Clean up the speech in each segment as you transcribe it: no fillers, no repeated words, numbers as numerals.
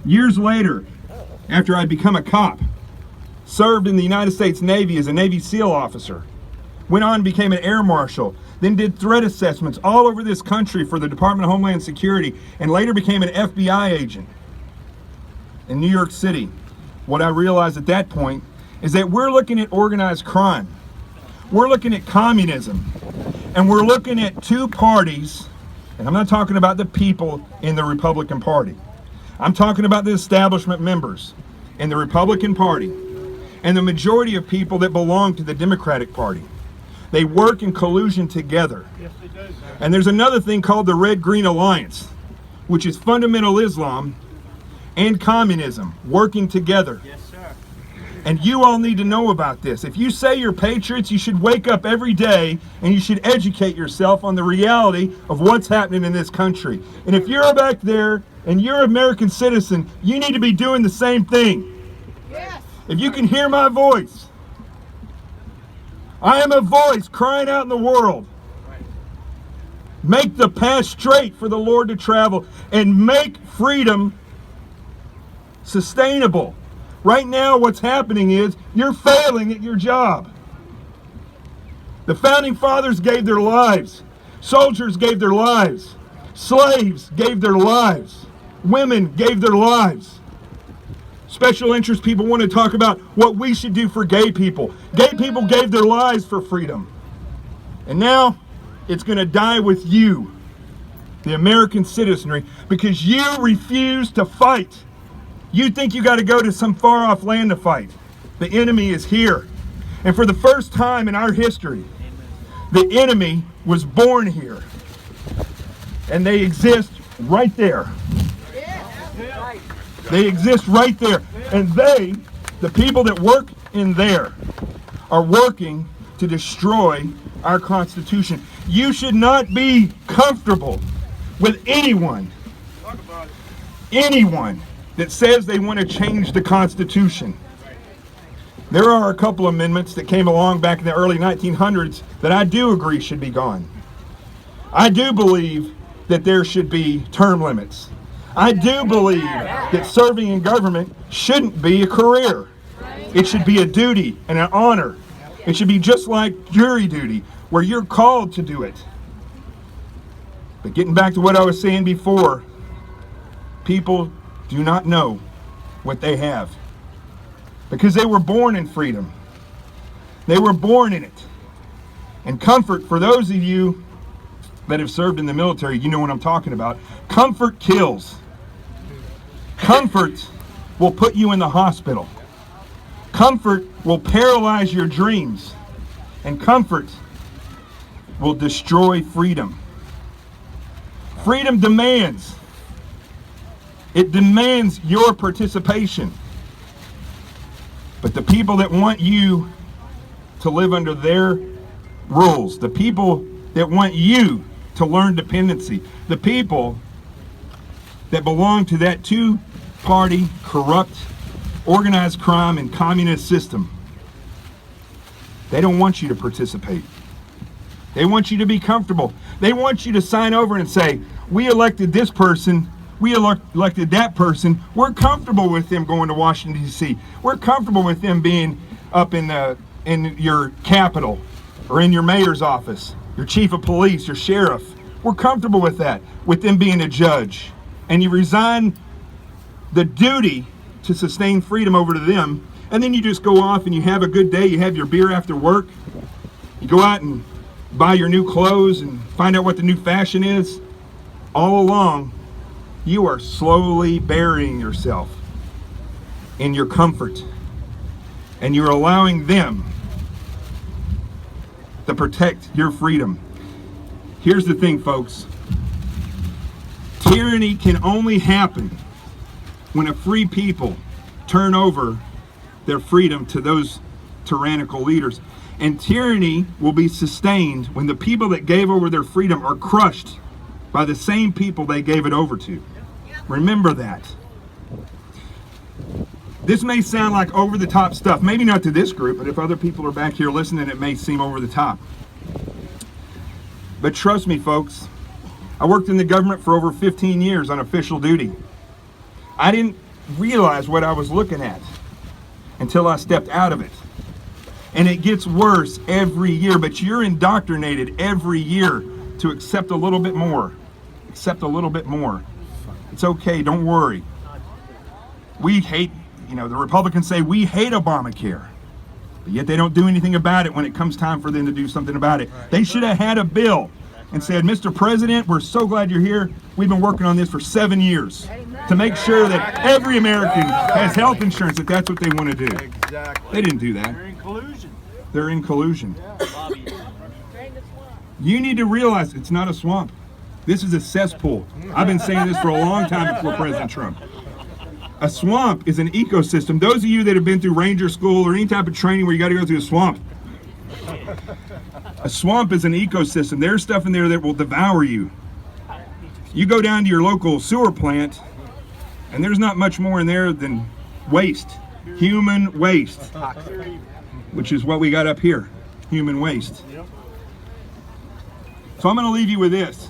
Years later, after I'd become a cop, served in the United States Navy as a Navy SEAL officer, went on and became an air marshal, then did threat assessments all over this country for the Department of Homeland Security, and later became an FBI agent in New York City. What I realized at that point is that we're looking at organized crime. We're looking at communism. And we're looking at two parties, and I'm not talking about the people in the Republican Party. I'm talking about the establishment members in the Republican Party and the majority of people that belong to the Democratic Party. They work in collusion together. Yes, they do. And there's another thing called the Red-Green Alliance, which is fundamental Islam and communism working together. Yes, sir. And you all need to know about this. If you say you're patriots, you should wake up every day and you should educate yourself on the reality of what's happening in this country. And if you're back there and you're an American citizen, you need to be doing the same thing. Yes. If you can hear my voice, I am a voice crying out in the world. Make the path straight for the Lord to travel and make freedom sustainable. Right now, what's happening is you're failing at your job. The founding fathers gave their lives. Soldiers gave their lives. Slaves gave their lives. Women gave their lives. Special interest people want to talk about what we should do for gay people. Gay people gave their lives for freedom. And now, it's going to die with you, the American citizenry, because you refuse to fight. You think you got to go to some far-off land to fight. The enemy is here. And for the first time in our history, the enemy was born here. And they exist right there. They exist right there. And they, the people that work in there, are working to destroy our Constitution. You should not be comfortable with anyone that says they want to change the Constitution. There are a couple amendments that came along back in the early 1900s that I do agree should be gone. I do believe that there should be term limits. I do believe that serving in government shouldn't be a career. It should be a duty and an honor. It should be just like jury duty, where you're called to do it. But getting back to what I was saying before, people do not know what they have because they were born in freedom. They were born in it. And comfort, for those of you that have served in the military, you know what I'm talking about. Comfort kills. Comfort will put you in the hospital. Comfort will paralyze your dreams. And comfort will destroy freedom. Freedom demands. It demands your participation. But the people that want you to live under their rules, the people that want you to learn dependency, the people that belong to that two-party, corrupt, organized crime and communist system, they don't want you to participate. They want you to be comfortable. They want you to sign over and say, we elected this person, we elected that person. We're comfortable with them going to Washington, D.C. We're comfortable with them being up in your capital or in your mayor's office, your chief of police, your sheriff. We're comfortable with that, with them being a judge. And you resign the duty to sustain freedom over to them, and then you just go off and you have a good day. You have your beer after work. You go out and buy your new clothes and find out what the new fashion is. All along, you are slowly burying yourself in your comfort, and you're allowing them to protect your freedom. Here's the thing, folks. Tyranny can only happen when a free people turn over their freedom to those tyrannical leaders. And tyranny will be sustained when the people that gave over their freedom are crushed by the same people they gave it over to. Remember that. This may sound like over-the-top stuff. Maybe not to this group, but if other people are back here listening, it may seem over the top. But trust me, folks, I worked in the government for over 15 years on official duty. I didn't realize what I was looking at until I stepped out of it. And it gets worse every year, but you're indoctrinated every year to accept a little bit more. Accept a little bit more. It's okay, don't worry. We hate, the Republicans say we hate Obamacare, but yet they don't do anything about it when it comes time for them to do something about it. They should have had a bill and said, Mr. President, we're so glad you're here. We've been working on this for 7 years to make sure that every American has health insurance if that's what they want to do. Exactly. They didn't do that. They're in collusion. They're in collusion. You need to realize it's not a swamp. This is a cesspool. I've been saying this for a long time before President Trump. A swamp is an ecosystem. Those of you that have been through ranger school or any type of training where you got to go through a swamp, a swamp is an ecosystem. There's stuff in there that will devour you. You go down to your local sewer plant, and there's not much more in there than waste. Human waste. Which is what we got up here. Human waste. So I'm going to leave you with this.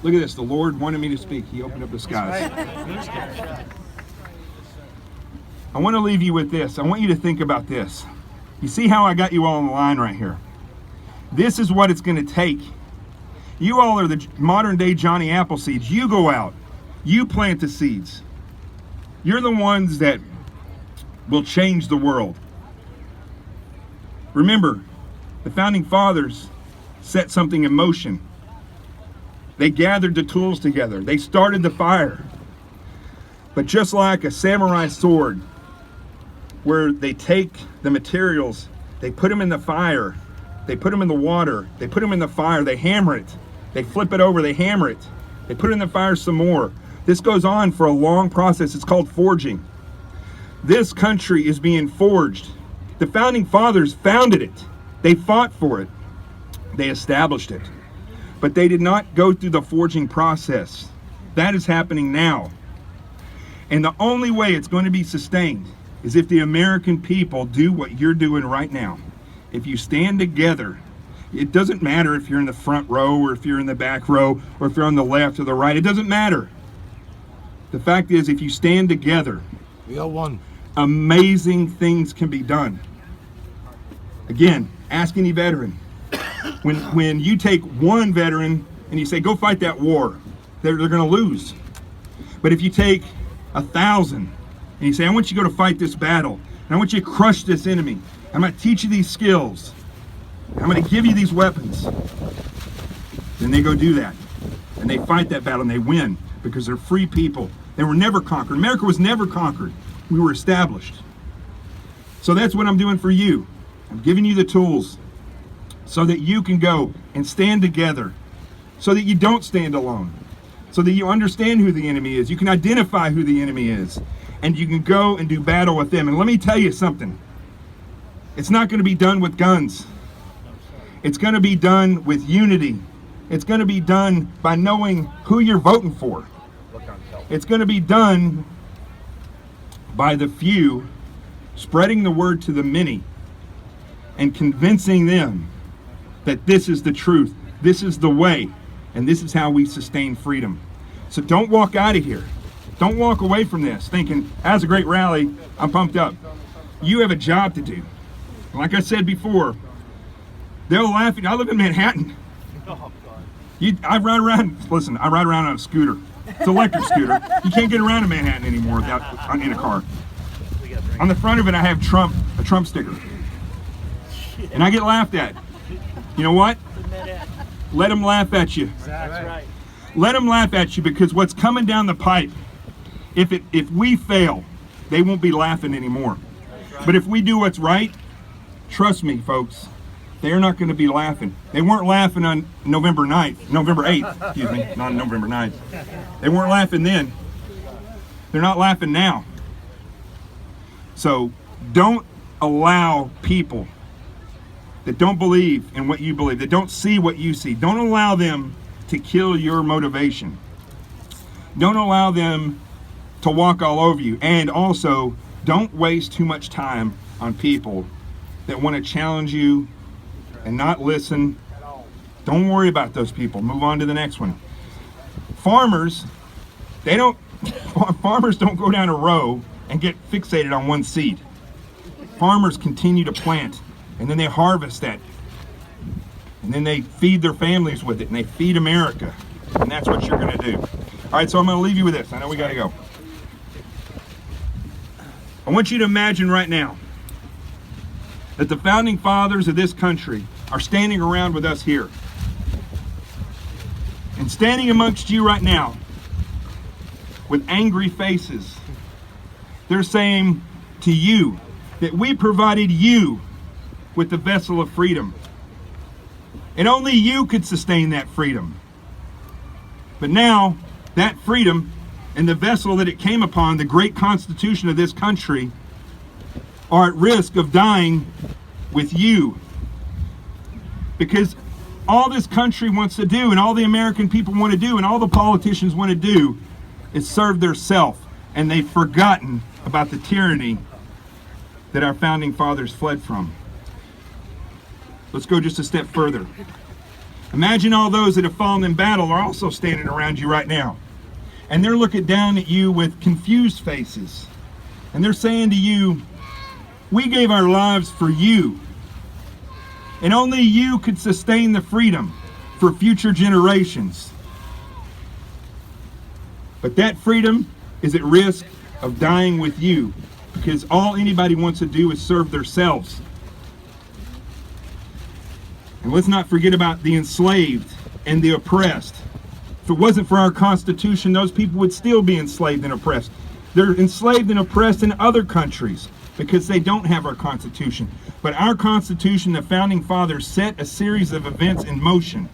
Look at this. The Lord wanted me to speak. He opened up the skies. I want to leave you with this. I want you to think about this. You see how I got you all on the line right here? This is what it's going to take. You all are the modern day Johnny Appleseeds. You go out. You plant the seeds. You're the ones that will change the world. Remember, the founding fathers set something in motion. They gathered the tools together. They started the fire. But just like a samurai sword, where they take the materials, they put them in the fire, they put them in the water, they put them in the fire, they hammer it, they flip it over, they hammer it, they put it in the fire some more. This goes on for a long process. It's called forging. This country is being forged. The founding fathers founded it. They fought for it. They established it. But they did not go through the forging process. That is happening now. And the only way it's going to be sustained is if the American people do what you're doing right now. If you stand together, it doesn't matter if you're in the front row or if you're in the back row or if you're on the left or the right. It doesn't matter. The fact is, if you stand together, We got one. amazing things can be done. Again, ask any veteran. When you take one veteran and you say, go fight that war, they're going to lose. But if you take 1,000 and you say, I want you to go to fight this battle, and I want you to crush this enemy, I'm going to teach you these skills, I'm going to give you these weapons, then they go do that. And they fight that battle and they win because they're free people. They were never conquered. America was never conquered. We were established. So that's what I'm doing for you. I'm giving you the tools so that you can go and stand together, so that you don't stand alone, so that you understand who the enemy is. You can identify who the enemy is, and you can go and do battle with them. And let me tell you something. It's not going to be done with guns. It's going to be done with unity. It's going to be done by knowing who you're voting for. It's going to be done by the few spreading the word to the many and convincing them that this is the truth, this is the way, and this is how we sustain freedom. So don't walk out of here. Don't walk away from this thinking, as a great rally, I'm pumped up. You have a job to do. Like I said before, they'll laugh at you. I live in Manhattan. I ride around on a scooter. It's an electric scooter. You can't get around in Manhattan anymore without in a car. On the front of it, I have a Trump sticker. And I get laughed at. You know what? Let them laugh at you. That's right. Let them laugh at you, because what's coming down the pipe, if we fail, they won't be laughing anymore. But if we do what's right, trust me, folks, they're not going to be laughing. They weren't laughing on November 8th, excuse me, not November 9th. They weren't laughing then. They're not laughing now. So don't allow people that don't believe in what you believe, that don't see what you see, don't allow them to kill your motivation. Don't allow them to walk all over you. And also, don't waste too much time on people that want to challenge you and not listen. Don't worry about those people. Move on to the next one. Farmers, they don't Farmers don't go down a row and get fixated on one seed. Farmers continue to plant, and then they harvest that. And then they feed their families with it, and they feed America. And that's what you're going to do. All right, so I'm going to leave you with this. I know we got to go. I want you to imagine right now that the founding fathers of this country are standing around with us here. And standing amongst you right now with angry faces, they're saying to you that we provided you with the vessel of freedom. And only you could sustain that freedom. But now, that freedom and the vessel that it came upon, the great Constitution of this country, are at risk of dying with you. Because all this country wants to do, and all the American people want to do, and all the politicians want to do, is serve their self. And they've forgotten about the tyranny that our founding fathers fled from. Let's go just a step further. Imagine all those that have fallen in battle are also standing around you right now. And they're looking down at you with confused faces. And they're saying to you, we gave our lives for you. And only you could sustain the freedom for future generations. But that freedom is at risk of dying with you, because all anybody wants to do is serve themselves. And let's not forget about the enslaved and the oppressed. If it wasn't for our Constitution, those people would still be enslaved and oppressed. They're enslaved and oppressed in other countries because they don't have our Constitution. But our Constitution, the founding fathers set a series of events in motion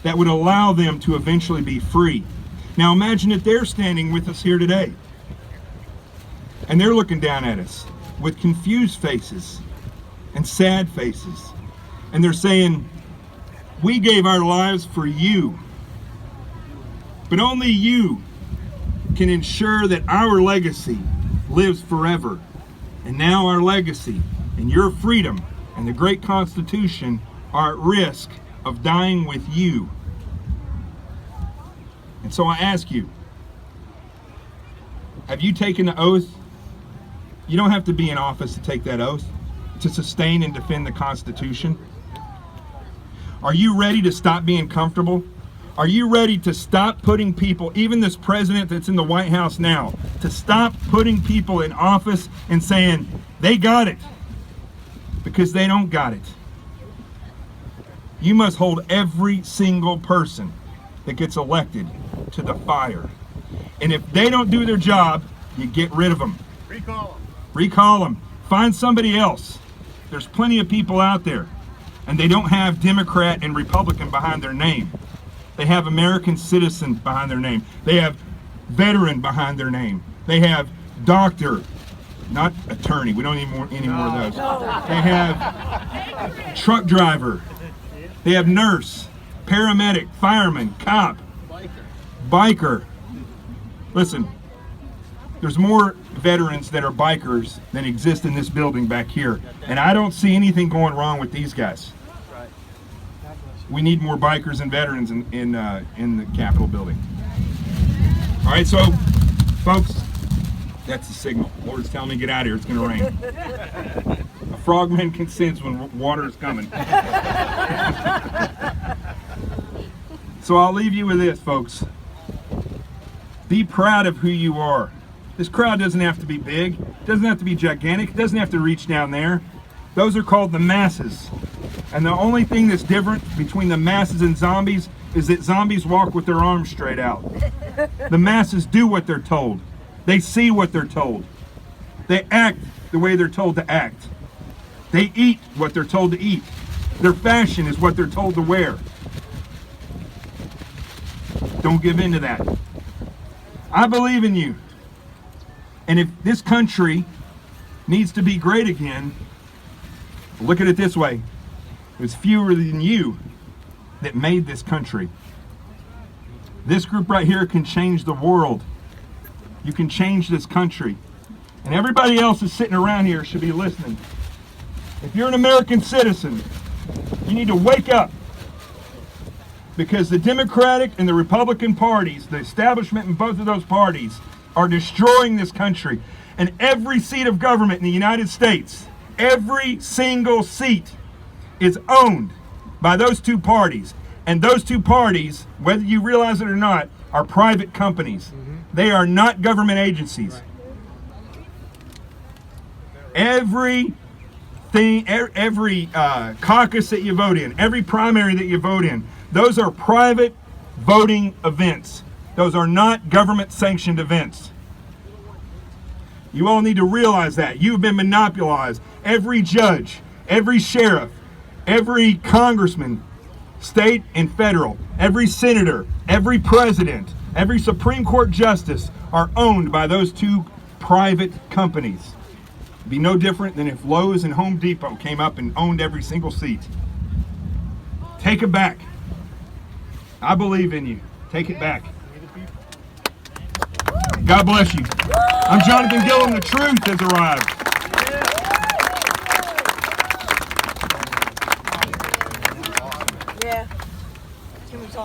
that would allow them to eventually be free. Now imagine that they're standing with us here today. And they're looking down at us with confused faces and sad faces. And they're saying, we gave our lives for you. But only you can ensure that our legacy lives forever. And now our legacy and your freedom and the great Constitution are at risk of dying with you. And so I ask you, have you taken the oath? You don't have to be in office to take that oath, to sustain and defend the Constitution. Are you ready to stop being comfortable? Are you ready to stop putting people, even this president that's in the White House now, to stop putting people in office and saying, they got it, because they don't got it? You must hold every single person that gets elected to the fire. And if they don't do their job, you get rid of them. Recall them. Recall them. Find somebody else. There's plenty of people out there. And they don't have Democrat and Republican behind their name. They have American citizen behind their name. They have veteran behind their name. They have doctor, not attorney. We don't need any more of those. They have truck driver. They have nurse, paramedic, fireman, cop, biker. Listen, there's more veterans that are bikers than exist in this building back here. And I don't see anything going wrong with these guys. We need more bikers and veterans in the Capitol building. All right, so folks, that's the signal. Lord's telling me to get out of here. It's going to rain. A frogman can sense when water is coming. So I'll leave you with this, folks. Be proud of who you are. This crowd doesn't have to be big. It doesn't have to be gigantic. It doesn't have to reach down there. Those are called the masses. And the only thing that's different between the masses and zombies is that zombies walk with their arms straight out. The masses do what they're told. They see what they're told. They act the way they're told to act. They eat what they're told to eat. Their fashion is what they're told to wear. Don't give in to that. I believe in you. And if this country needs to be great again, look at it this way. It was fewer than you that made this country. This group right here can change the world. You can change this country. And everybody else that's sitting around here should be listening. If you're an American citizen, you need to wake up. because the Democratic and the Republican parties, the establishment in both of those parties, are destroying this country. And every seat of government in the United States, every single seat, is owned by those two parties. And those two parties, whether you realize it or not, are private companies. They are not government agencies. Every caucus that you vote in, every primary that you vote in, those are private voting events. Those are not government-sanctioned events. You all need to realize that. You've been monopolized. Every judge, every sheriff, every congressman, state and federal, every senator, every president, every Supreme Court justice are owned by those two private companies. It'd be no different than if Lowe's and Home Depot came up and owned every single seat. Take it back. I believe in you. Take it back. God bless you. I'm Jonathan Gillum. The truth has arrived. Yeah. Can we talk?